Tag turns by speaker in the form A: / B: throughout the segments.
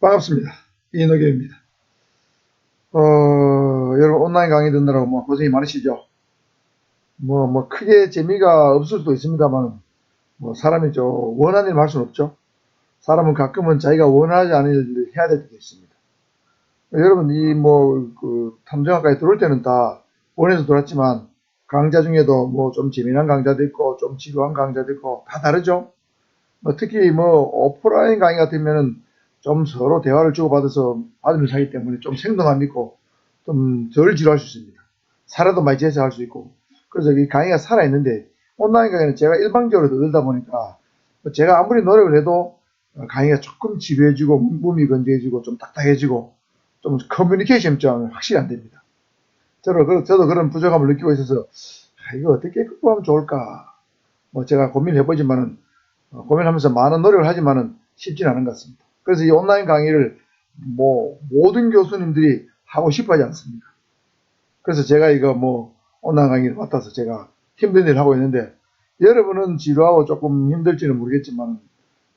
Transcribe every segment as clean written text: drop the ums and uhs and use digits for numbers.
A: 반갑습니다. 이노경입니다. 여러분 온라인 강의 듣느라고 고생이 많으시죠? 크게 재미가 없을 수도 있습니다만, 사람이 원하는 일 할 수는 없죠. 사람은 가끔은 자기가 원하지 않은 일을 해야 될 때가 있습니다. 여러분, 탐정학과에 들어올 때는 다 원해서 들어왔지만, 강좌 중에도 좀 재미난 강좌도 있고, 좀 지루한 강좌도 있고, 다 다르죠? 특히 오프라인 강의 같으면은 좀 서로 대화를 주고받아서 받으면서 하기 때문에 좀 생동감 있고 좀 덜 지루할 수 있습니다. 살아도 많이 제시할 수 있고. 그래서 이 강의가 살아있는데 온라인 강의는 제가 일방적으로 들다 보니까 제가 아무리 노력을 해도 강의가 조금 지루해지고 몸이 건조해지고 좀 딱딱해지고 좀 커뮤니케이션 입장은 확실히 안 됩니다. 저도 그런 부족함을 느끼고 있어서 이거 어떻게 극복하면 좋을까 제가 고민해보지만은 고민하면서 많은 노력을 하지만은 쉽지는 않은 것 같습니다. 그래서 이 온라인 강의를 모든 교수님들이 하고 싶어 하지 않습니다. 그래서 제가 이거 온라인 강의를 맡아서 제가 힘든 일을 하고 있는데 여러분은 지루하고 조금 힘들지는 모르겠지만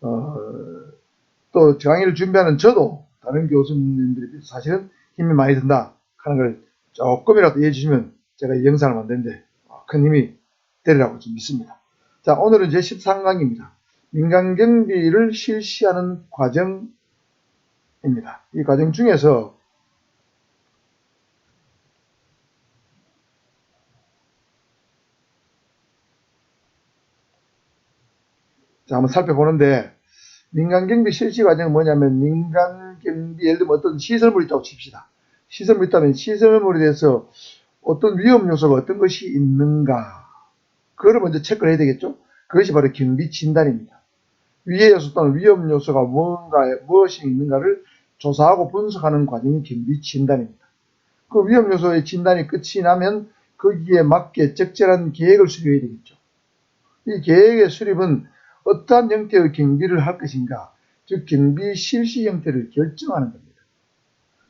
A: 또 강의를 준비하는 저도 다른 교수님들이 사실은 힘이 많이 든다 하는 걸 조금이라도 이해해 주시면 제가 이 영상을 만드는데 큰 힘이 되리라고 좀 믿습니다. 자, 오늘은 제 13강입니다. 민간경비를 실시하는 과정입니다. 이 과정 중에서 자, 한번 살펴보는데 민간경비 실시 과정은 뭐냐면 민간경비 예를 들면 어떤 시설물이 있다고 칩시다. 시설물이 있다면 시설물에 대해서 어떤 위험 요소가 어떤 것이 있는가 그거를 먼저 체크를 해야 되겠죠. 그것이 바로 경비 진단입니다. 위해 요소 또는 위험 요소가 무엇이 있는가를 조사하고 분석하는 과정이 경비 진단입니다. 그 위험 요소의 진단이 끝이 나면 거기에 맞게 적절한 계획을 수립해야 되겠죠. 이 계획의 수립은 어떠한 형태의 경비를 할 것인가, 즉 경비 실시 형태를 결정하는 겁니다.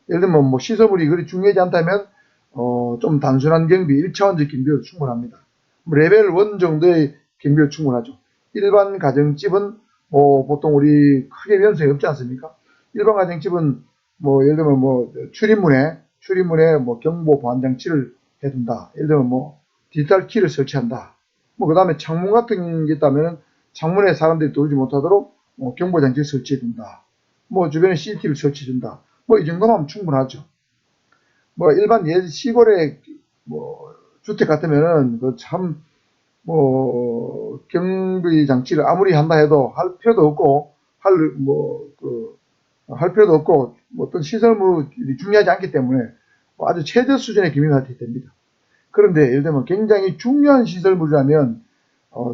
A: 예를 들면 시설물이 그리 중요하지 않다면 좀 단순한 경비, 1차원적 경비로 충분합니다. 레벨 1 정도의 경비로 충분하죠. 일반 가정집은 보통 우리 크게 변수가 없지 않습니까? 일반 가정집은 예를 들면 출입문에 경보 보안 장치를 해둔다. 예를 들면 디지털 키를 설치한다. 그 다음에 창문 같은 게 있다면 창문에 사람들이 들어오지 못하도록 경보 장치를 설치해둔다. 주변에 CCTV를 설치해준다. 이 정도만 하면 충분하죠. 일반 시골의 주택 같으면은 경비 장치를 아무리 한다 해도 할 필요도 없고 어떤 시설물이 중요하지 않기 때문에 아주 최저 수준의 경비가 됩니다. 그런데 예를 들면 굉장히 중요한 시설물이라면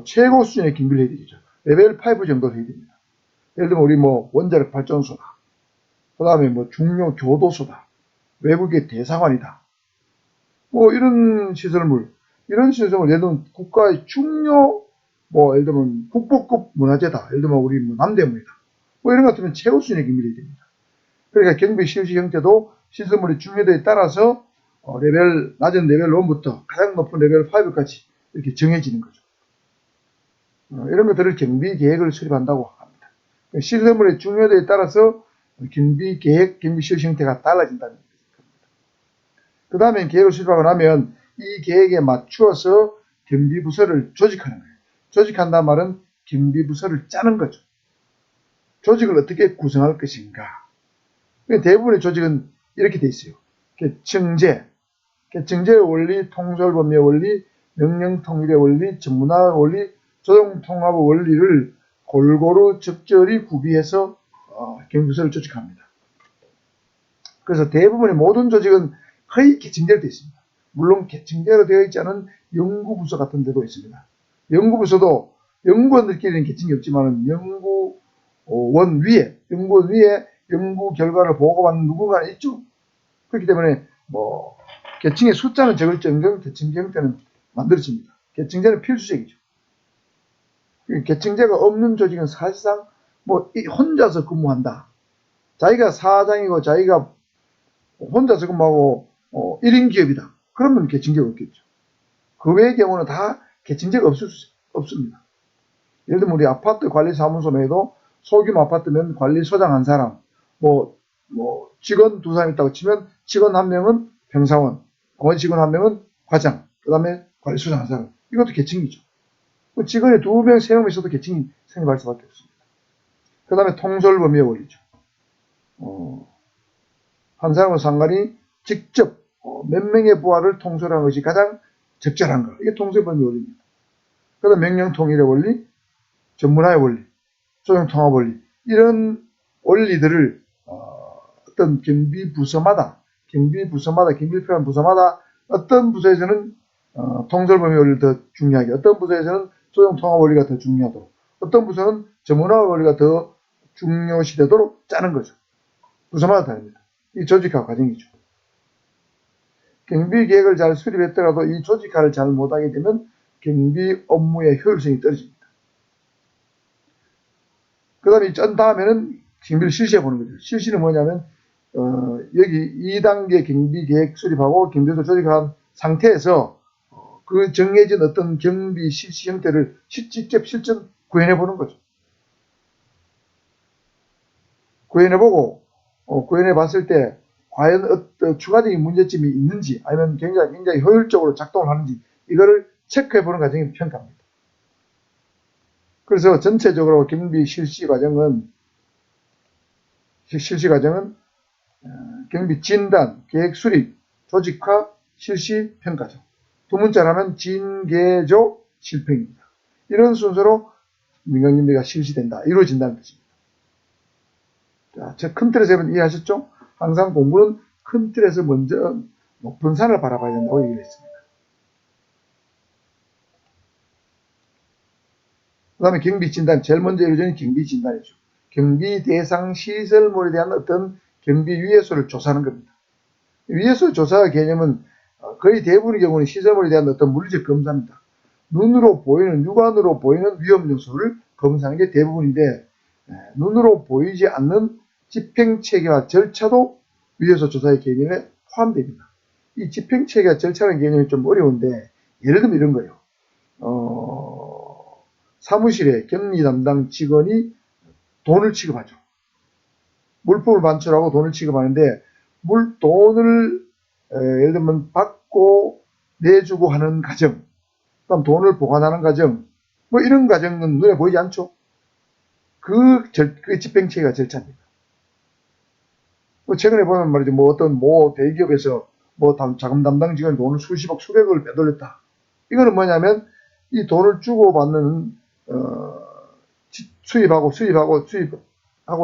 A: 최고 수준의 경비를 해야 되겠죠. 레벨 5 정도를 해야 됩니다. 예를 들면 우리 원자력 발전소다. 그 다음에 중요 교도소다. 외국의 대사관이다. 이런 시설물 예를 들면 국가의 중요 예를 들면 국보급 문화재다. 예를 들면 우리 남대문이다. 이런 것 같으면 최고 수준의 경비를 해야 됩니다. 그러니까 경비 실시 형태도 시설물의 중요도에 따라서 낮은 레벨 1부터 가장 높은 레벨 5까지 이렇게 정해지는 거죠. 이런 것들을 경비 계획을 수립한다고 합니다. 시설물의 중요도에 따라서 경비 계획, 경비 실시 형태가 달라진다는 겁니다. 그 다음에 계획을 수립하고 나면 이 계획에 맞추어서 경비부서를 조직하는 거예요. 조직한다는 말은 경비부서를 짜는 거죠. 조직을 어떻게 구성할 것인가. 대부분의 조직은 이렇게 돼 있어요. 개청제, 개청제의 원리, 통솔범위의 원리, 명령통일의 원리, 전문화의 원리, 조정통합의 원리를 골고루 적절히 구비해서 경비부서를 조직합니다. 그래서 대부분의 모든 조직은 거의 개청제로 되어 있습니다. 물론 개청제로 되어 있지 않은 연구부서 같은 데도 있습니다. 연구부서도 연구원들끼리는 개청이 없지만 연구원 위에 연구 결과를 보고받는 누군가는 있죠. 그렇기 때문에 개청의 숫자는 적을 정도로 개청제 형태는 만들어집니다. 개청제는 필수적이죠. 개청제가 없는 조직은 사실상 혼자서 근무한다. 자기가 사장이고 자기가 혼자서 근무하고 1인 기업이다. 그러면 개청제가 없겠죠. 그 외의 경우는 다 개청제가 없습니다. 예를 들면 우리 아파트 관리사무소에도 소규모 아파트면 관리소장 한 사람, 직원 두 사람 있다고 치면 직원 한 명은 병사원, 나머지 직원 한 명은 과장, 그 다음에 관리소장 한 사람. 이것도 계층이죠. 직원이 2명, 3명 있어도 계층이 생겨날 수밖에 없습니다. 그 다음에 통솔범위의 원리죠. 한 사람과 상관이 직접 몇 명의 부하를 통솔하는 것이 가장 적절한 것. 이게 통솔범위 원리입니다. 그 다음에 명령통일의 원리, 전문화의 원리, 조정통합 원리. 이런 원리들을 어떤 경비부서마다, 경비필요한 부서마다 어떤 부서에서는 통솔범위 원리를 더 중요하게, 어떤 부서에서는 조정통합 원리가 더 중요하도록, 어떤 부서는 전문화 원리가 더 중요시되도록 짜는 거죠. 부서마다 다릅니다. 이 조직화 과정이죠. 경비계획을 잘 수립했더라도 이 조직화를 잘 못하게 되면 경비 업무의 효율성이 떨어집니다. 그 다음에 짠 다음에는 경비를 실시해 보는 거죠. 실시는 뭐냐면 여기 2단계 경비계획 수립하고 경비를 조직한 상태에서 그 정해진 어떤 경비 실시 형태를 직접 실전 구현해 보는 거죠. 구현해 봤을 때 과연 어떤 추가적인 문제점이 있는지 아니면 굉장히 효율적으로 작동을 하는지 이거를 체크해 보는 과정이 평가입니다. 그래서 전체적으로 경비 실시 과정은 경비 진단, 계획 수립, 조직화, 실시, 평가죠. 두 문자로 하면 진계조, 실평입니다. 이런 순서로 민간경비가 실시된다, 이루어진다는 뜻입니다. 자, 제 큰 틀에서 여러분 이해하셨죠? 항상 공부는 큰 틀에서 먼저 높은 산을 바라봐야 된다고 얘기를 했습니다. 그 다음에 경비진단, 제일 먼저 이루어지는 경비진단이죠. 경비 대상 시설물에 대한 어떤 경비 위해소를 조사하는 겁니다. 위해소 조사 개념은 거의 대부분의 경우는 시설물에 대한 어떤 물리적 검사입니다. 눈으로 보이는, 육안으로 보이는 위험 요소를 검사하는 게 대부분인데 눈으로 보이지 않는 집행체계와 절차도 위해소 조사의 개념에 포함됩니다. 이 집행체계와 절차라는 개념이 좀 어려운데 예를 들면 이런 거예요. 사무실에 격리 담당 직원이 돈을 취급하죠. 물품을 반출하고 돈을 취급하는데 돈을 예를 들면 받고 내주고 하는 과정, 그다음 돈을 보관하는 과정, 이런 과정은 눈에 보이지 않죠. 그 집행체계가 절차입니다. 최근에 보면 말이죠, 어떤 대기업에서 자금 담당 직원이 돈을 수십억, 수백억을 빼돌렸다. 이거는 뭐냐면 이 돈을 주고받는 수입하고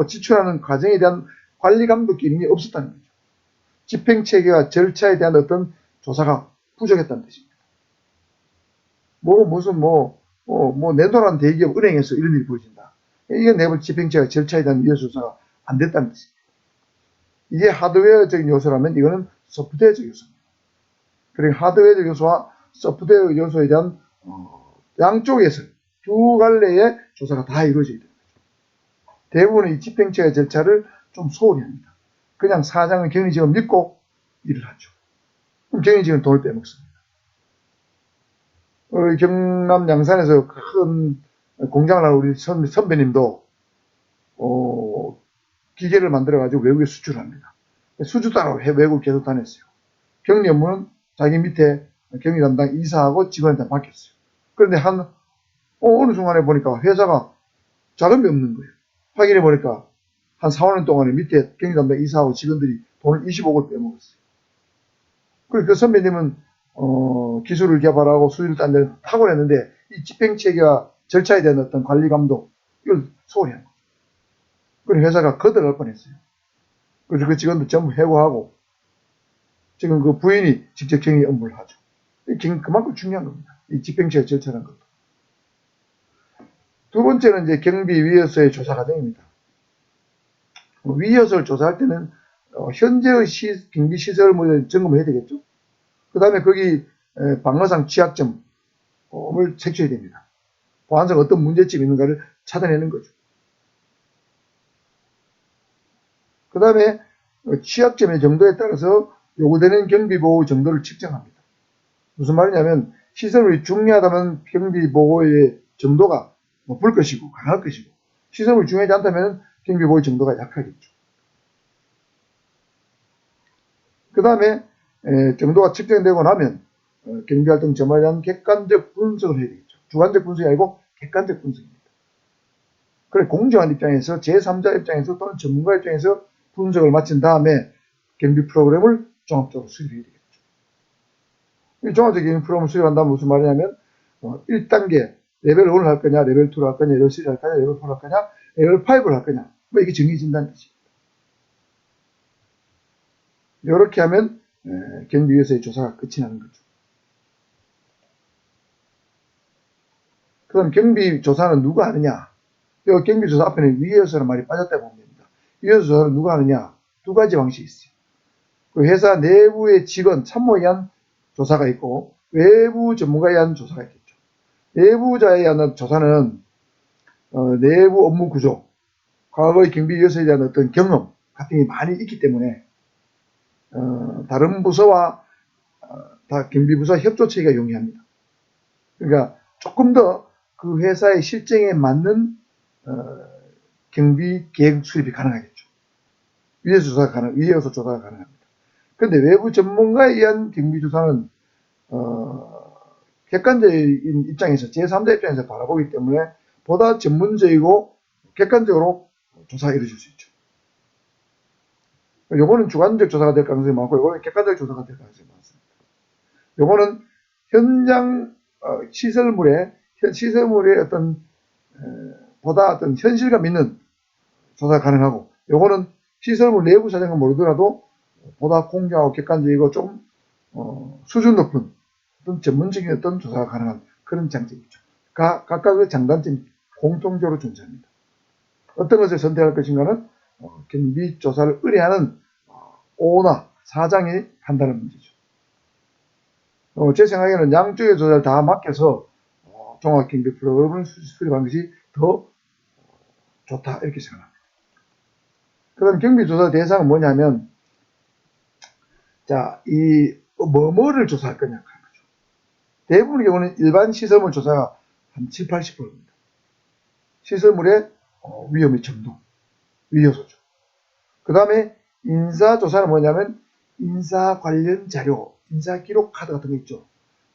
A: 지출하는 과정에 대한 관리 감독 기능이 없었다는 거죠. 집행체계와 절차에 대한 어떤 조사가 부족했다는 뜻입니다. 내돈한 대기업 은행에서 이런 일이 보여진다. 이건 내부 집행체계와 절차에 대한 위해소 조사가 안 됐다는 뜻입니다. 이게 하드웨어적인 요소라면 이거는 소프트웨어적 요소입니다. 그리고 하드웨어적 요소와 소프트웨어 요소에 대한 양쪽에서 두 갈래의 조사가 다 이루어져야 됩니다. 대부분의 이 집행체계 절차를 좀 소홀히 합니다. 그냥 사장은 경리직원 믿고 일을 하죠. 그럼 경리직은 돈을 빼먹습니다. 경남 양산에서 큰 공장을 하는 우리 선배님도 기계를 만들어가지고 외국에 수출합니다. 수주 따라 외국 계속 다녔어요. 격리 업무는 자기 밑에 격리 담당 이사하고 직원한테 맡겼어요. 그런데 어느 순간에 보니까 회사가 자금이 없는 거예요. 확인해 보니까 한 4, 5년 동안에 밑에 격리 담당 이사하고 직원들이 돈을 25억을 빼먹었어요. 그리고 그 선배님은 기술을 개발하고 수주를 딴 데는 탁월했는데 이 집행체계와 절차에 대한 어떤 관리 감독 이걸 소홀히 한 거죠. 그리고 회사가 거덜날 뻔했어요. 그래서 그 직원들 전부 해고하고 지금 그 부인이 직접 격리 업무를 하죠. 그만큼 중요한 겁니다. 이 집행체계 절차라는 것도. 두 번째는 이제 경비 위해소의 조사 과정입니다. 위해소를 조사할 때는 현재의 경비 시설물을 점검을 해야 되겠죠. 그 다음에 거기 방어상 취약점을 채취해야 됩니다. 보안상 어떤 문제점이 있는가를 찾아내는 거죠. 그 다음에 취약점의 정도에 따라서 요구되는 경비보호 정도를 측정합니다. 무슨 말이냐면 시설물이 중요하다면 경비보호의 정도가 높을 것이고 강할 것이고 시설물이 중요하지 않다면 경비보호의 정도가 약하겠죠. 그 다음에 정도가 측정되고 나면 경비활동 점화에 대한 객관적 분석을 해야 되겠죠. 주관적 분석이 아니고 객관적 분석입니다. 그래 공정한 입장에서 제3자 입장에서 또는 전문가 입장에서 분석을 마친 다음에 경비 프로그램을 종합적으로 수립해야 되겠죠. 이 종합적 경비 프로그램을 수립한다면 무슨 말이냐면 1단계 레벨 1을 할 거냐, 레벨 2를 할 거냐, 레벨 3를 할 거냐, 레벨 4를 할 거냐, 레벨 5를 할 거냐, 뭐 이게 정해진다는 뜻입니다. 이렇게 하면 경비위에서의 조사가 끝이 나는 거죠. 그럼 경비조사는 누가 하느냐? 이 경비조사 앞에는 위에서라는 말이 빠졌다 보면 됩니다. 위에서 조사를 누가 하느냐? 두 가지 방식이 있어요. 그 회사 내부의 직원, 참모에 의한 조사가 있고 외부 전문가에 의한 조사가 있겠죠. 내부자에 의한 조사는 내부 업무 구조, 과거의 경비위에서에 대한 어떤 경험 같은 게 많이 있기 때문에 다른 부서와 다 경비부서 협조체계가 용이합니다. 그러니까 조금 더 그 회사의 실정에 맞는 경비 계획 수립이 가능하겠죠. 위에서 조사가 가능합니다. 그런데 외부 전문가에 의한 경비 조사는 객관적인 입장에서 제3자 입장에서 바라보기 때문에 보다 전문적이고 객관적으로 조사가 이루어질 수 있죠. 요거는 주관적 조사가 될 가능성이 많고 요거는 객관적 조사가 될 가능성이 많습니다. 요거는 현장 시설물의 어떤 보다 어떤 현실감 있는 조사가 가능하고 요거는 시설물 내부 사정을 모르더라도 보다 공정하고 객관적이고 좀 수준 높은 어떤 전문적인 어떤 조사가 가능한 그런 장점이죠. 각각의 장단점이 공통적으로 존재합니다. 어떤 것을 선택할 것인가는 경비 조사를 의뢰하는 오나 사장이 판단하는 문제죠. 제 생각에는 양쪽의 조사를 다 맡겨서 종합경비 프로그램을 수립하는 것이 더 좋다 이렇게 생각합니다. 그 다음 경비조사 대상은 뭐냐면 자, 이 뭐를 조사할 거냐 하는 거죠. 대부분의 경우는 일반 시설물 조사가 한 7, 80%입니다. 시설물의 위험의 정도, 위요소죠. 그 다음에 인사조사는 뭐냐면 인사 관련 자료, 인사 기록 카드 같은 거 있죠.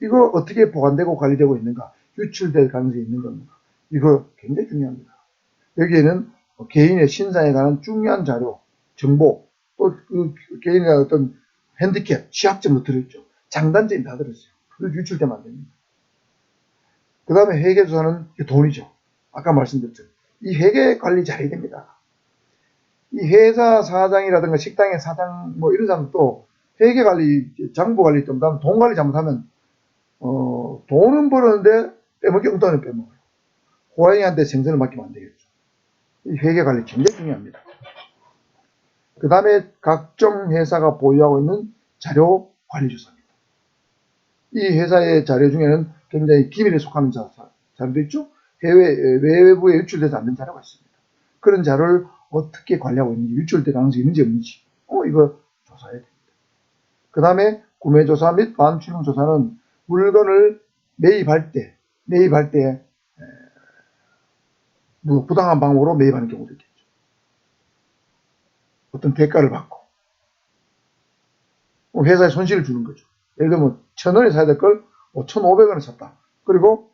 A: 이거 어떻게 보관되고 관리되고 있는가, 유출될 가능성이 있는 겁니다. 이거 굉장히 중요합니다. 여기에는 개인의 신상에 관한 중요한 자료, 정보, 또 그 개인의 어떤 핸디캡, 취약점도 들어있죠. 장단점이 다 들어있어요. 그걸 유출되면 안 됩니다. 그 다음에 회계조사는 돈이죠. 아까 말씀드렸죠. 이 회계 관리 잘해야 됩니다. 이 회사 사장이라든가 식당의 사장 뭐 이런 사람도 회계 관리, 장부 관리 좀 하면 돈 관리 잘못하면 돈은 벌었는데 빼먹기 엉뚱하게 빼먹어요. 호랑이한테 생선을 맡기면 안 되겠죠. 이 회계 관리 굉장히 중요합니다. 그 다음에 각종 회사가 보유하고 있는 자료 관리 조사입니다. 이 회사의 자료 중에는 굉장히 기밀에 속하는 자료도 있죠. 외부에 유출되지 않는 자료가 있습니다. 그런 자료를 어떻게 관리하고 있는지, 유출될 가능성이 있는지 없는지 이거 조사해야 됩니다. 그 다음에 구매조사 및 반출금조사는 물건을 매입할 때 부당한 방법으로 매입하는 경우도 있겠죠. 어떤 대가를 받고 회사에 손실을 주는 거죠. 예를 들면 1,000원에 사야 될 걸 1,500원에 샀다. 그리고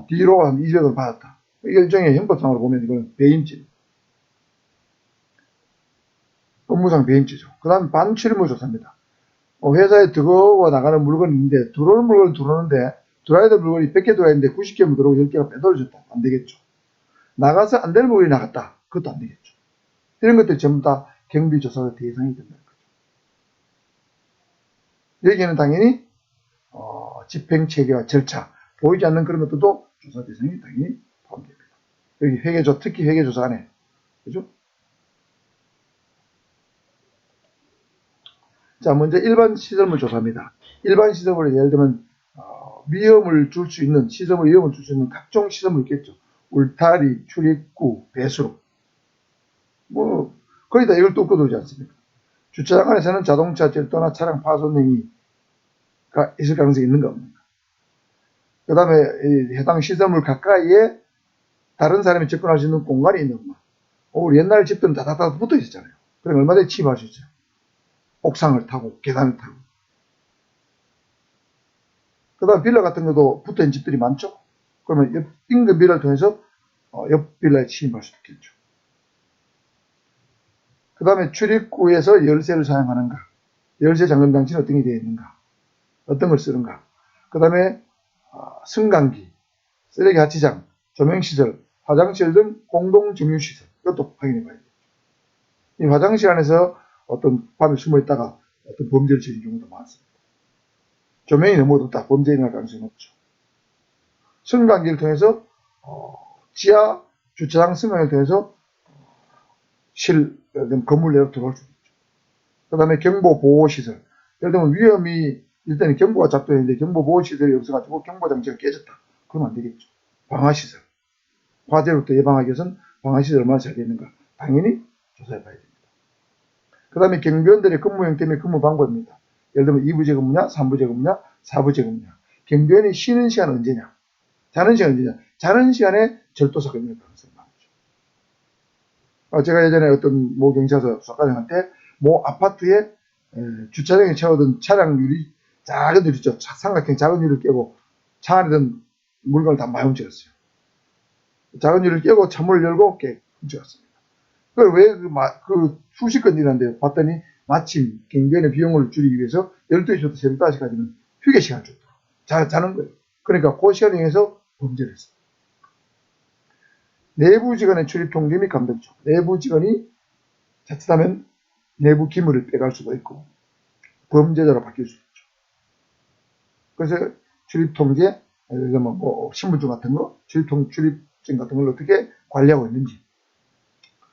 A: 뒤로 한 200원 받았다. 이게 일종의 형법상으로 보면 이건 배임죄. 업무상 배임죄죠. 그 다음 반출입물 조사입니다. 회사에 들어오고 나가는 물건이 있는데 들어오는 물건을 들어와야 될 물건이 100개 들어와 있는데 90개 들어오고 10개가 빼돌려졌다. 안 되겠죠. 나가서 안 될 물건이 나갔다. 그것도 안 되겠죠. 이런 것들이 전부 다 경비조사의 대상이 된다는 거죠. 여기에는 당연히 집행체계와 절차, 보이지 않는 그런 것들도 조사 대상이 당연히 포함됩니다. 여기 특히 회계조사 안에, 그죠? 자, 먼저 일반 시설물 조사입니다. 일반 시설물은 예를 들면 위험을 줄 수 있는 각종 시설물 있겠죠. 울타리, 출입구, 배수로. 거의 다 이걸 뚫고 들어오지 않습니까? 주차장 안에서는 자동차, 절도나 차량 파손 행위가 있을 가능성이 있는 겁니다. 그 다음에 해당 시설물 가까이에 다른 사람이 접근할 수 있는 공간이 있는 것만. 우리 옛날 집들은 다다다 붙어 있었잖아요. 그럼 얼마든지 침입할 수 있어요. 옥상을 타고 계단을 타고. 그 다음 빌라 같은 것도 붙어있는 집들이 많죠. 그러면 인근 빌라를 통해서 옆 빌라에 침입할 수도 있겠죠. 그 다음에 출입구에서 열쇠를 사용하는가, 열쇠 잠금 장치는 어떤 게 되어 있는가, 어떤 걸 쓰는가. 그 다음에 승강기, 쓰레기 하치장, 조명시설, 화장실 등 공동 점유시설, 이것도 확인해 봐야 돼요. 이 화장실 안에서 어떤 밤에 숨어 있다가 어떤 범죄를 저지른 경우도 많습니다. 조명이 너무 어둡다, 범죄 일어날 가능성이 높죠. 승강기를 통해서 지하 주차장 승강을 통해서 건물 내로 들어올 수 있죠. 그 다음에 경보 보호시설. 예를 들면 위험이 일단은 경보가 작동했는데 경보 보호시설이 없어가지고 경보장치가 깨졌다. 그러면 안 되겠죠. 방화시설. 화재로부터 예방하기 위해서는 방화시설이 얼마나 잘 되는가. 당연히 조사해 봐야 됩니다. 그 다음에 경비원들의 근무 형태및 근무 방법입니다. 예를 들면 2부제 근무냐, 3부제 근무냐, 4부제 근무냐. 경비원이 쉬는 시간은 언제냐, 자는 시간은 언제냐. 자는 시간에 절도사건이 일어날 가능성이 많죠. 제가 예전에 어떤 모 경찰서 수사관한테 모 아파트에 주차장에 채워둔 차량 유리, 작은 유리 있죠. 삼각형 작은 유리를 깨고 차 안에 든 물건을 다 많이 훔쳐갔어요. 작은 유리를 깨고 차문을 열고 훔쳐갔습니다. 그걸 왜 그 수십 건 일하는데 봤더니 마침 경비원의 비용을 줄이기 위해서 12시부터 새벽 5시까지는 휴게 시간을 줬다. 자는 거예요. 그러니까 그 시간에 의해서 범죄를 했어요. 내부 직원의 출입 통제 및 감독죠. 내부 직원이 자칫하면 내부 기물을 빼갈 수도 있고 범죄자로 바뀔 수 있죠. 그래서 출입 통제, 예를 들면 뭐 신분증 같은 거, 출입증 같은 걸 어떻게 관리하고 있는지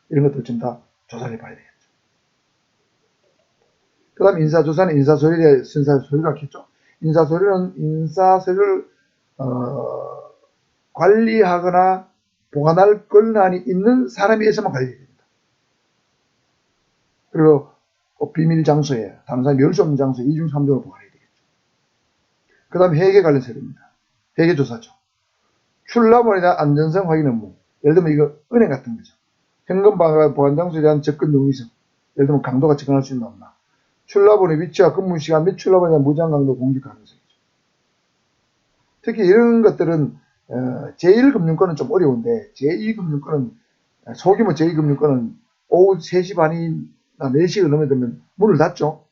A: 이런 것들 좀 다 조사를 해봐야 되겠죠. 그 다음 인사조사는 인사서류에 순서서류가 있겠죠. 인사서류는 인사서류를 관리하거나 보관할 권한이 있는 사람에 의해서만 관리해야 됩니다. 그리고 비밀 장소에, 다른 사람이 열 수 없는 장소에 2중 3중으로 보관해야 되겠죠. 그 다음 회계 관련 서류입니다. 회계 조사죠. 출납원에 대한 안전성 확인 업무. 예를 들면 이거 은행 같은 거죠. 현금 보관 장소에 대한 접근 용의성. 예를 들면 강도가 접근할 수 있나 없나. 출납원의 위치와 근무 시간 및 출납원에 대한 무제한 강도 공개 가능성이죠. 특히 이런 것들은 제1금융권은 좀 어려운데 제2금융권은 소규모 제2금융권은 오후 3시 반이나 4시가 넘어들면 문을 닫죠.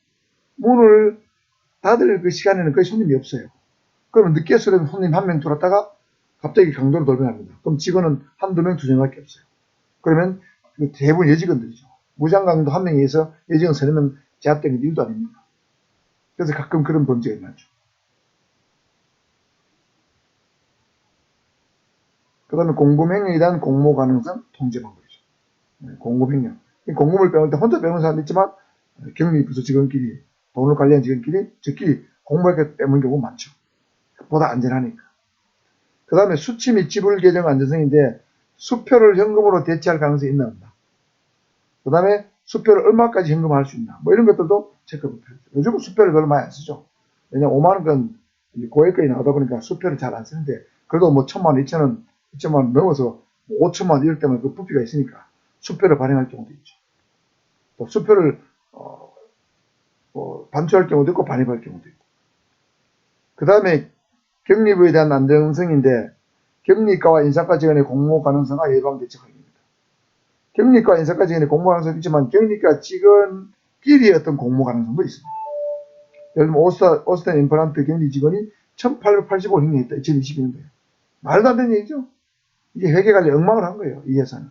A: 문을 닫을 그 시간에는 거의 손님이 없어요. 그러면 늦게 쓰려면 손님 한 명 들어왔다가 갑자기 강도로 돌변합니다. 그럼 직원은 한두 명, 2명밖에 없어요. 그러면 대부분 여직원들이죠. 무장강도 한 명에 의해서 여직원 3명 제압되는 일도 아닙니다. 그래서 가끔 그런 범죄가 일어나죠. 그 다음에 공범행위에 대한 공모 가능성 통제 방법이죠. 공범행위. 공범을 빼올 때 혼자 빼는 사람도 있지만 격리부서 직원끼리, 돈을 관리한 직원끼리 저끼리 공범을 빼는 경우가 많죠. 보다 안전하니까. 그 다음에 수치 및 지불 계정 안전성인데 수표를 현금으로 대체할 가능성이 있나 없나. 그 다음에 수표를 얼마까지 현금화할 수 있나. 뭐 이런 것들도 체크가 필요하죠. 요즘은 수표를 별로 많이 안 쓰죠. 왜냐면 5만원권 고액권이 나오다 보니까 수표를 잘 안 쓰는데 그래도 뭐 1,000만원, 2,000원, 2천만원 넘어서 5천만원 이럴 때만 그 부피가 있으니까 수표를 발행할 경우도 있죠. 또 수표를 반출할 경우도 있고 반입할 경우도 있고. 그 다음에 격리부에 대한 안정성인데 격리과와 인사과 직원의 공모 가능성과 예방 대책 확인입니다. 격리과 인사과 직원의 공모 가능성도 있지만 격리과 직원끼리의 어떤 공모 가능성도 있습니다. 예를 들면 오스틴 임플란트 격리 직원이 1885 행위했다. 2022년도에. 말도 안 되는 얘기죠. 이게 회계관리 엉망을 한 거예요. 이 회사는.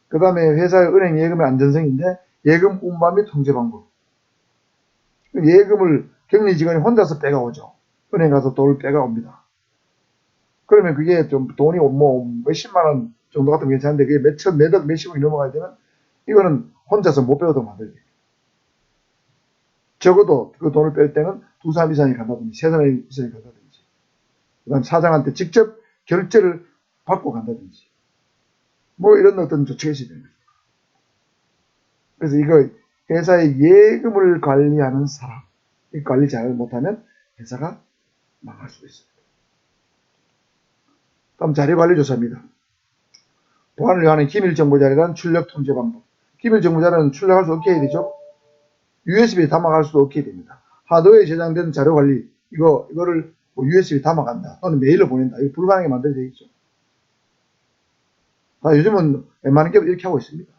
A: 그 다음에 회사의 은행 예금의 안전성인데 예금 운반 및 통제 방법. 예금을 격리 직원이 혼자서 빼가오죠. 은행 가서 돈을 빼가옵니다. 그러면 그게 좀 돈이 뭐 몇십만 원 정도 같으면 괜찮은데 그게 몇천, 몇억, 몇십억이 넘어가야 되면 이거는 혼자서 못 빼오도록 만들게 돼요. 적어도 그 돈을 뺄 때는 2사람 이상이 간다든지 3사람 이상이 간다든지 그 다음 사장한테 직접 결제를 받고 간다든지 뭐 이런 어떤 조치가 있어야 됩니다. 그래서 이거 회사의 예금을 관리하는 사람, 이 관리 잘 못하면 회사가 망할 수도 있습니다. 다음 자료관리조사입니다. 보안을 위한 기밀정보 자료란 출력 통제 방법. 기밀 정보 자료는 출력할 수 없게 해야 되죠. USB에 담아갈 수도 없게 됩니다. 하드웨어에 저장된 자료 관리, 이거를 뭐 USB에 담아간다, 또는 메일로 보낸다, 이거 불가능하게 만들어야 되겠죠. 요즘은 웬만한 기업 이렇게 하고 있습니다.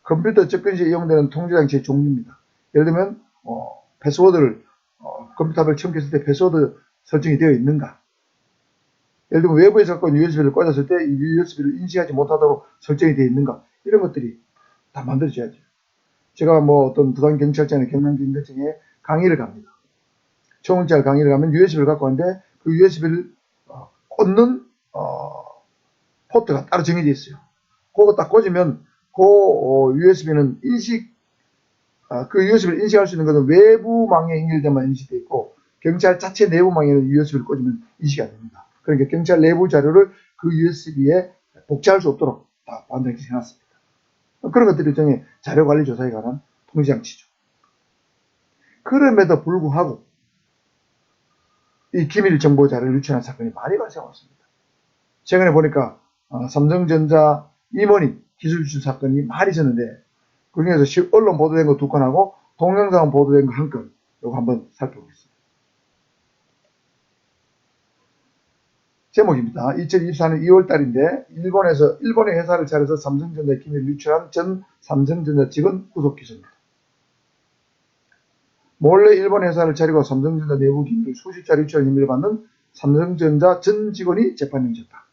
A: 컴퓨터 접근 시에 이용되는 통제장치의 종류입니다. 예를 들면, 패스워드를, 컴퓨터 앞을 첨기했을 때 패스워드 설정이 되어 있는가? 예를 들면 외부에서 갖고 있는 USB를 꽂았을 때 이 USB를 인식하지 못하도록 설정이 되어 있는가? 이런 것들이 다 만들어져야죠. 제가 뭐 어떤 부산경찰청이나 경남경찰청에 강의를 갑니다. 초문자를 강의를 가면 USB를 갖고 왔는데 그 USB를 꽂는 포트가 따로 정해져 있어요. 그거 딱 꽂으면 그 USB는 그 USB를 인식할 수 있는 것은 외부망에 연결된만 인식되어 있고 경찰 자체 내부망에는 USB를 꽂으면 인식이 안 됩니다. 그러니까 경찰 내부 자료를 그 USB에 복제할 수 없도록 다 만들어서 해놨습니다. 그런 것들이 일종의 자료관리조사에 관한 통제장치죠. 그럼에도 불구하고 이 기밀정보 자료를 유출한 사건이 많이 발생하고 있습니다. 최근에 보니까 삼성전자 임원이 기술 유출 사건이 많이 있었는데 그 중에서 언론 보도된 거 2건하고 동영상 보도된 거 1건, 이거 한번 살펴보겠습니다. 제목입니다. 2024년 2월달인데 일본의 회사를 차려서 삼성전자 기밀을 유출한 전 삼성전자 직원 구속 기소입니다. 몰래 일본 회사를 차리고 삼성전자 내부 기밀을 수십 차례 유출한 혐의를 받는 삼성전자 전 직원이 재판정지했다.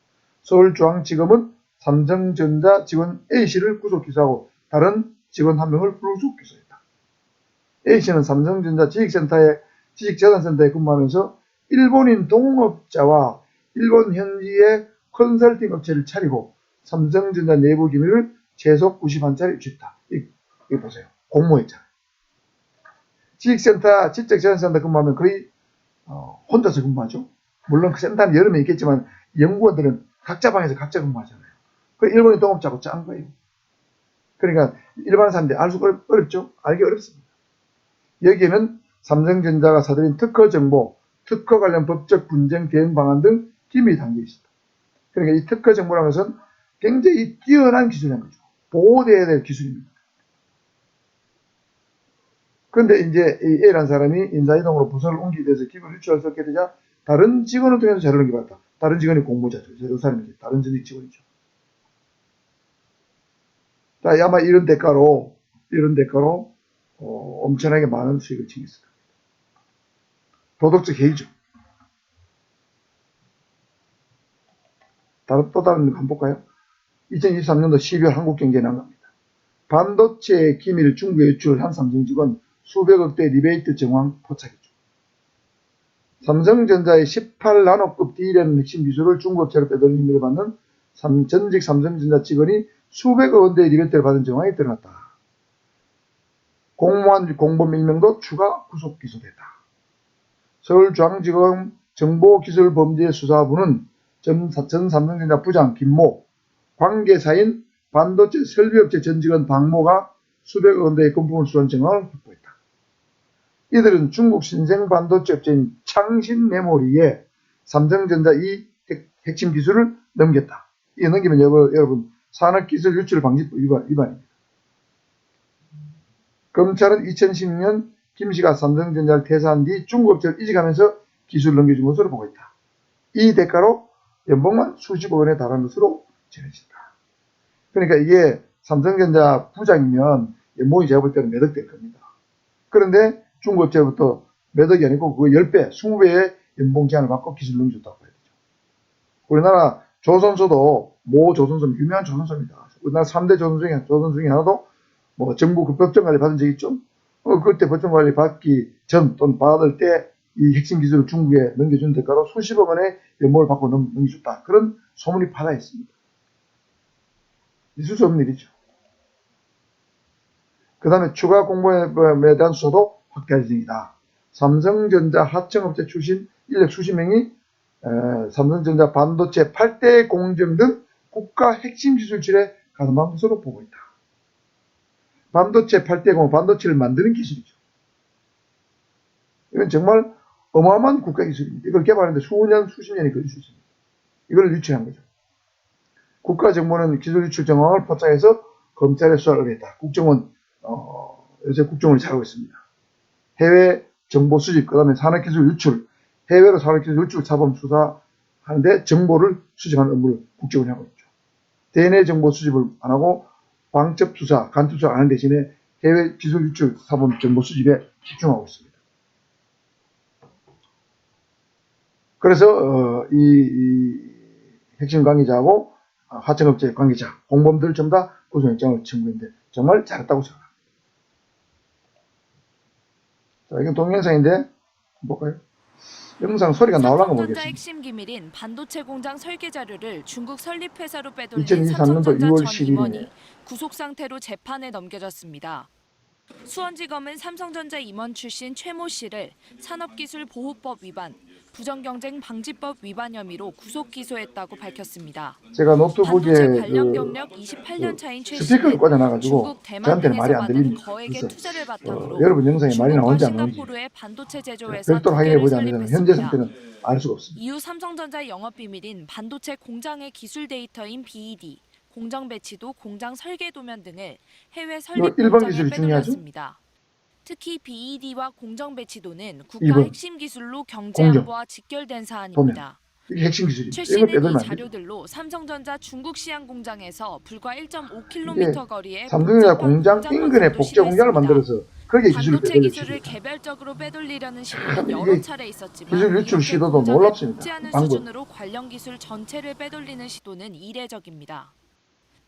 A: 서울중앙지검은 삼성전자 직원 A씨를 구속 기소하고 다른 직원 1명을 불구속 기소했다. A씨는 삼성전자 지식재산센터에 근무하면서 일본인 동업자와 일본 현지의 컨설팅 업체를 차리고 삼성전자 내부 기밀을 최소 91차례 유출했다. 이거 보세요. 공모했잖아요. 지식재산센터 근무하면 거의 혼자서 근무하죠. 물론 그 센터는 여러 명 있겠지만 연구원들은 각자 방에서 각자 근무하잖아요. 그 일본인 동업자하고 짠 거예요. 그러니까 일반 사람들이 알 수가 어렵죠. 알기 어렵습니다. 여기에는 삼성전자가 사들인 특허 정보, 특허 관련 법적 분쟁 대응 방안 등 기밀이 담겨 있습니다. 그러니까 이 특허 정보라는 것은 굉장히 뛰어난 기술이라는 거죠. 보호되어야 될 기술입니다. 그런데 이제 이 A라는 사람이 인사이동으로 부서를 옮기게 돼서 기밀을 유출할 수 없게 되자 다른 직원을 통해서 자료를 넘겨받았다. 다른 직원이 공모자죠. 이 사람이 다른 전직 직원이죠. 자, 아마 이런 대가로 엄청나게 많은 수익을 챙겼을 겁니다. 도덕적 해이죠. 또 다른 거 한번 볼까요? 2023년도 12월 한국경제에 나갑니다. 반도체 기밀 중국에 유출한 삼성 직원 수백억대 리베이트 정황 포착이죠. 삼성전자의 18나노급 D램 핵심 기술을 중국 업체로 빼돌린 혐의를 받는 전직 삼성전자 직원이 수백억 원대의 리베이트를 받은 정황이 드러났다. 공무원 공범 1명도 추가 구속 기소됐다. 서울중앙지검 정보기술범죄수사부는 전 삼성전자 부장 김모, 관계사인 반도체 설비업체 전 직원 박모가 수백억 원대의 금품을 수수한 정황을 확보했다. 이들은 중국 신생 반도체 업체인 창신메모리에 삼성전자 이 핵심 기술을 넘겼다. 이게 넘기면 여러분 산업기술 유출 방지법 위반입니다. 검찰은 2016년 김씨가 삼성전자를 퇴사한 뒤 중국 업체를 이직하면서 기술을 넘겨준 것으로 보고 있다. 이 대가로 연봉만 수십억 원에 달하는 것으로 전해진다. 그러니까 이게 삼성전자 부장이면 연봉이 제가 볼 때는 몇 억 될 겁니다. 그런데 중국 업체부터 몇 억이 아니고 그 10배, 20배의 연봉 제한을 받고 기술을 넘겨줬다고 해야 되죠. 우리나라 조선소도 모 조선소, 유명한 조선소입니다. 우리나라 3대 조선소 중에 하나도 뭐 정부 그 법정관리 받은 적 있죠? 그때 법정관리 받기 전 또는 받을 때 이 핵심 기술을 중국에 넘겨준 대가로 수십억 원의 연봉을 받고 넘겨줬다. 그런 소문이 파다 있습니다. 있을 수 없는 일이죠. 그 다음에 추가 공모에 대한 수사도 확대할 예정이다. 삼성전자 하청업체 출신 인력 수십 명이 삼성전자 반도체 8대 공정 등 국가 핵심 기술실에 가담한 것으로 보고 있다. 반도체 8대 공정, 반도체를 만드는 기술이죠. 이건 정말 어마어마한 국가 기술입니다. 이걸 개발하는데 수년, 수십 년이 걸릴 수 있습니다. 이걸 유출한 거죠. 국가정보는 기술 유출 정황을 포착해서 검찰의 수사를 의뢰했다. 국정원 요새 국정원이 잘하고 있습니다. 해외 정보 수집, 그 다음에 산업기술 유출, 해외로 산업기술 유출 사범 수사하는데 정보를 수집하는 업무를 국정원이 하고 있죠. 대내 정보 수집을 안 하고 광첩 수사, 간첩 수사 안 하는 대신에 해외 기술 유출 사범 정보 수집에 집중하고 있습니다. 그래서 이 핵심 관계자하고 하청업체 관계자, 공범들 전부 다 구속영장을 청구했는데 정말 잘했다고 생각합니다. 자, 이건 동영상인데 볼까요? 영상 소리가 나오려면 모르겠습니다.
B: 삼성전자 핵심 기밀인 반도체 공장 설계 자료를 중국 설립회사로 빼돌린
A: 2023년도
B: 삼성전자
A: 2월
B: 전 임원이
A: 11일에
B: 구속 상태로 재판에 넘겨졌습니다. 수원지검은 삼성전자 임원 출신 최모 씨를 산업기술보호법 위반, 부정경쟁방지법 위반 혐의로 구속 기소했다고 밝혔습니다.
A: 제가 노트북에
B: 반도체 관련 경력 28년 차인 최
A: 스피커를
B: 씨는
A: 꽂아놔가지고
B: 중국 대만
A: 저한테는 말이
B: 등에서
A: 안
B: 받은
A: 들립니다.
B: 거액의
A: 그래서
B: 투자를 바탕으로
A: 여러분 영상에 말이 나온지 안
B: 중국과
A: 나온지
B: 싱가포르의 반도체 제조회사
A: 별도로
B: 두
A: 확인해
B: 개를
A: 보지 않으면 현재
B: 설립했습니다.
A: 상태는 알 수가 없습니다.
B: 이후 삼성전자 영업비밀인 반도체 공장의 기술 데이터인 BED, 공정 배치도, 공장 설계 도면 등을 해외 설립
A: 일반
B: 공장에
A: 기술이 중요하죠?
B: 빼돌렸습니다. 특히 BED와 공정 배치도는 국가
A: 2번
B: 핵심 기술로 경제안보와 직결된 사안입니다.
A: 이게 핵심 기술입니다.
B: 최
A: 이거
B: 씨는
A: 빼돌면
B: 이
A: 안 돼요.
B: 자료들로 삼성전자 중국 시안 공장에서 불과
A: 이게
B: 1.5km 거리에
A: 삼성전자
B: 복잡한
A: 공장
B: 공장
A: 인근에
B: 건설도
A: 복제 공장을
B: 시도했습니다.
A: 만들어서 거기에 기술을
B: 반도체
A: 빼돌릴
B: 기술을
A: 시도다.
B: 개별적으로 빼돌리려는
A: 참
B: 시도는
A: 이게
B: 여러 차례 있었지만
A: 기술 유출
B: 이렇게
A: 시도도
B: 공장을
A: 놀랍습니다.
B: 복제하는
A: 방법.
B: 수준으로 관련 기술 전체를 빼돌리는 시도는 이례적입니다.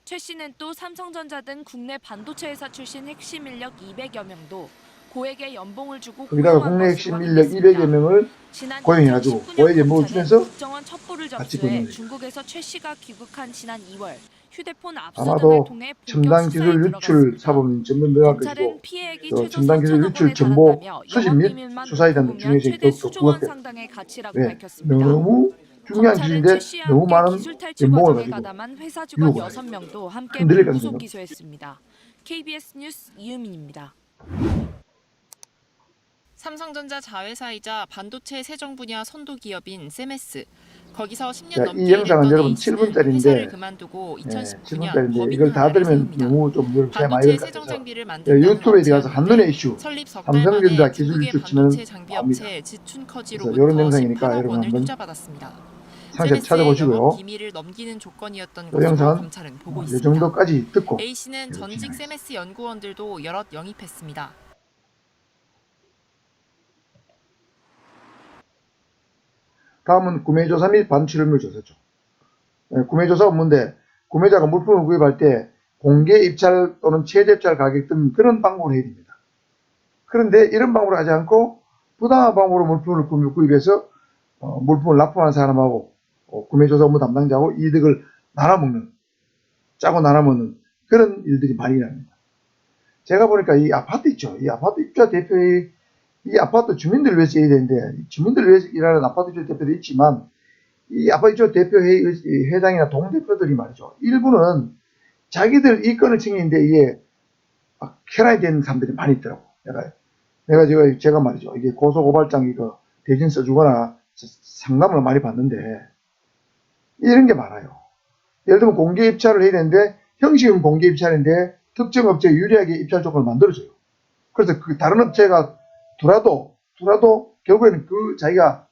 B: 최 씨는 또 삼성전자 등 국내 반도체 회사 출신 핵심 인력 200여 명도 고액의 연봉을 주고
A: 거기다가
B: 고용한
A: 국내
B: 것으로
A: 핵심 인력
B: 확인됐습니다.
A: 200여 명을
B: 지난
A: 고용해가지고
B: 2019년
A: 고액 연봉을
B: 검찰은
A: 주면서
B: 국정원 첩보를
A: 같이
B: 접수해
A: 근무를
B: 중국에서 최 씨가 귀국한 지난 2월 휴대폰 압수 등을
A: 아마도
B: 통해 본격
A: 첨단
B: 수사에
A: 기술 유출
B: 들어갔습니다.
A: 사범인 전문가가
B: 검찰은
A: 것이고
B: 피해액이
A: 또
B: 최소
A: 첨단 기술
B: 4천억
A: 유출
B: 원에
A: 정보
B: 달한다며
A: 수집 및
B: 영업비밀만
A: 수사에
B: 놓고
A: 대한
B: 보면
A: 중요성이
B: 최대
A: 더욱더
B: 수조 원
A: 부각됩니다.
B: 상당의 가치라고
A: 왜?
B: 밝혔습니다.
A: 너무 중요한
B: 검찰은
A: 기술인데
B: 최 씨와
A: 너무
B: 함께
A: 많은
B: 기술 탈취
A: 연봉을
B: 과정에
A: 가지고
B: 가담한 회사 직원
A: 유혹을
B: 6명도 함께
A: 흔들릴
B: 불구속
A: 가능성이
B: 기소했습니다. KBS 뉴스 이유민입니다. 삼성전자 자회사이자 반도체 세정 분야 선도 기업인 세메스. 거기서 10년
A: 자,
B: 넘게
A: 이 영상은
B: 일했던
A: 여러분
B: A씨는
A: 7분짜리인데
B: 회사를 그만두고
A: 네,
B: 2019년
A: 7분짜리인데
B: 법인
A: 이걸 다
B: 하나를
A: 들으면
B: 세웁니다.
A: 너무 좀 여러분 제
B: 반도체
A: 마이를
B: 세정
A: 같아서
B: 장비를 만든다는
A: 유튜브에 들어가서 한눈에
B: 업체였는데
A: 이슈
B: 설립 석 달
A: 삼성전자
B: 만에
A: 기술
B: 중국의
A: 유출
B: 반도체
A: 치면
B: 장비
A: 나옵니다.
B: 업체
A: 그래서
B: 지춘커지로부터
A: 이런 영상이니까
B: 18억
A: 여러분
B: 원을
A: 한번
B: 투자받았습니다.
A: 상세
B: 세메스의
A: 찾아보시고요.
B: 영업 비밀을 넘기는 조건이었던
A: 이
B: 것으로
A: 영상은
B: 검찰은 보고
A: 이
B: 있습니다.
A: 정도까지 듣고
B: A씨는 전직 세메스 연구원들도 여럿 영입했습니다.
A: 다음은 구매조사 및 반출혈물 조사죠. 구매조사 업무인데 구매자가 물품을 구입할 때 공개 입찰 또는 최저 입찰 가격 등 그런 방법을 해야 됩니다. 그런데 이런 방법을 하지 않고 부당한 방법으로 물품을 구입해서 물품을 납품하는 사람하고 구매조사 업무 담당자하고 이득을 나눠먹는, 짜고 나눠먹는 그런 일들이 많이 일어납니다. 제가 보니까 이 아파트 있죠. 이 아파트 입주자 대표의 이 아파트 주민들을 위해서 해야 되는데 주민들을 위해서 일하는 아파트 입주자 대표도 있지만 이 아파트 입주자 대표회의 회장이나 동대표들이 말이죠. 일부는 자기들 이권을 챙기는데 이게 혈안이 되는 사람들이 많이 있더라고. 제가 말이죠. 이게 고소고발장 이거 대신 써주거나 상담을 많이 받는데 이런 게 많아요. 예를 들면 공개 입찰을 해야 되는데 형식은 공개 입찰인데 특정 업체에 유리하게 입찰 조건을 만들어줘요. 그래서 그 다른 업체가 들어도 결국에는 그 자기가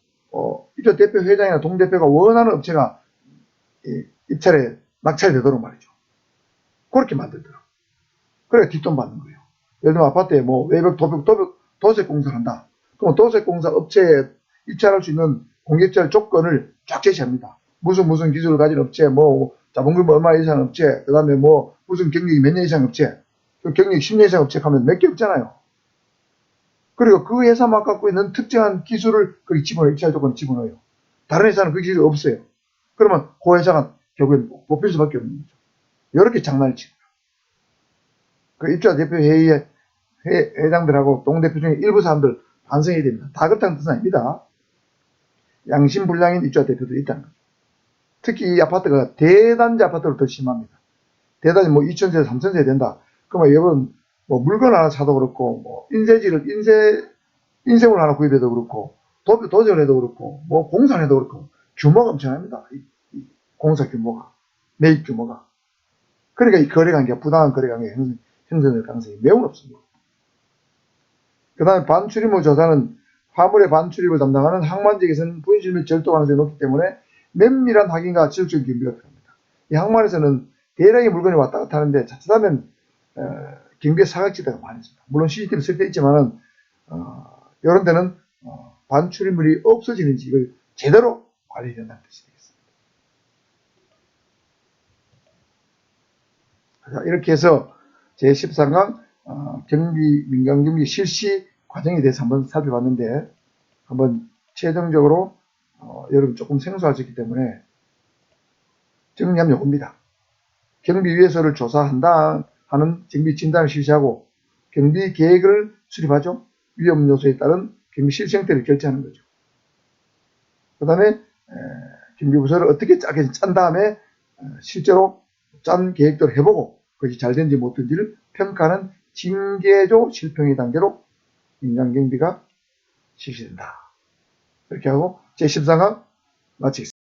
A: 입찰 대표 회장이나 동대표가 원하는 업체가 입찰에 낙찰이 되도록 말이죠. 그렇게 만들더라고. 그래 뒷돈 받는 거예요. 예를 들면 아파트에 뭐 외벽, 도색 공사를 한다. 그러면 도색 공사 업체에 입찰할 수 있는 공개 입찰 조건을 쫙 제시합니다. 무슨 기술을 가진 업체, 뭐 자본금 얼마 이상 업체, 그 다음에 뭐 무슨 경력이 몇 년 이상 업체, 경력이 10년 이상 업체 하면 몇 개 없잖아요. 그리고 그 회사만 갖고 있는 특정한 기술을 거기 집어넣어요. 입찰 조건을 집어넣어요. 다른 회사는 그 기술이 없어요. 그러면 그 회사가 결국엔 뽑힐 수밖에 없는 거죠. 이렇게 장난을 치고. 그 입주자 대표 회의에 회장들하고 동대표 중에 일부 사람들 반성해야 됩니다. 다 그렇다는 뜻은 아닙니다. 양심불량인 입주자 대표들이 있다는 거죠. 특히 이 아파트가 대단지 아파트로 더 심합니다. 대단지 뭐 2,000세대, 3,000세대 된다. 그러면 여러분 뭐 물건 하나 사도 그렇고 뭐 인쇄물 하나 구입해도 그렇고 도전을 해도 그렇고 뭐 공사를 해도 그렇고 규모가 엄청납니다. 이 공사 규모가, 매입 규모가. 그러니까 이 거래관계가 부당한 거래관계가 형성될 가능성이 매우 높습니다. 그 다음에 반출입물 조사는 화물의 반출입을 담당하는 항만직에서는 분실 및 절도 가능성이 높기 때문에 면밀한 확인과 지속적인 경비가 필요합니다. 이 항만에서는 대량의 물건이 왔다 갔다 하는데 자칫하면 경비의 사각지대가 많이 있습니다. 물론 CCTV 설치되어 있지만은 이런 데는 반출입물이 없어지는지 이걸 제대로 관리해야 된다는 뜻이 되겠습니다. 자, 이렇게 해서 제13강 민간경비 실시 과정에 대해서 한번 살펴봤는데, 한번 최종적으로 여러분 조금 생소하셨기 때문에 정리하면 이겁니다. 경비위해소를 조사한다 하는 경비 진단을 실시하고 경비 계획을 수립하죠. 위험 요소에 따른 경비 실시 형태를 결정하는 거죠. 그 다음에 경비부서를 어떻게 짠 다음에 실제로 짠 계획대로 해보고 그것이 잘 된지 못된지를 평가하는 징계조 실평의 단계로 민간경비가 실시된다. 이렇게 하고 제13강 마치겠습니다.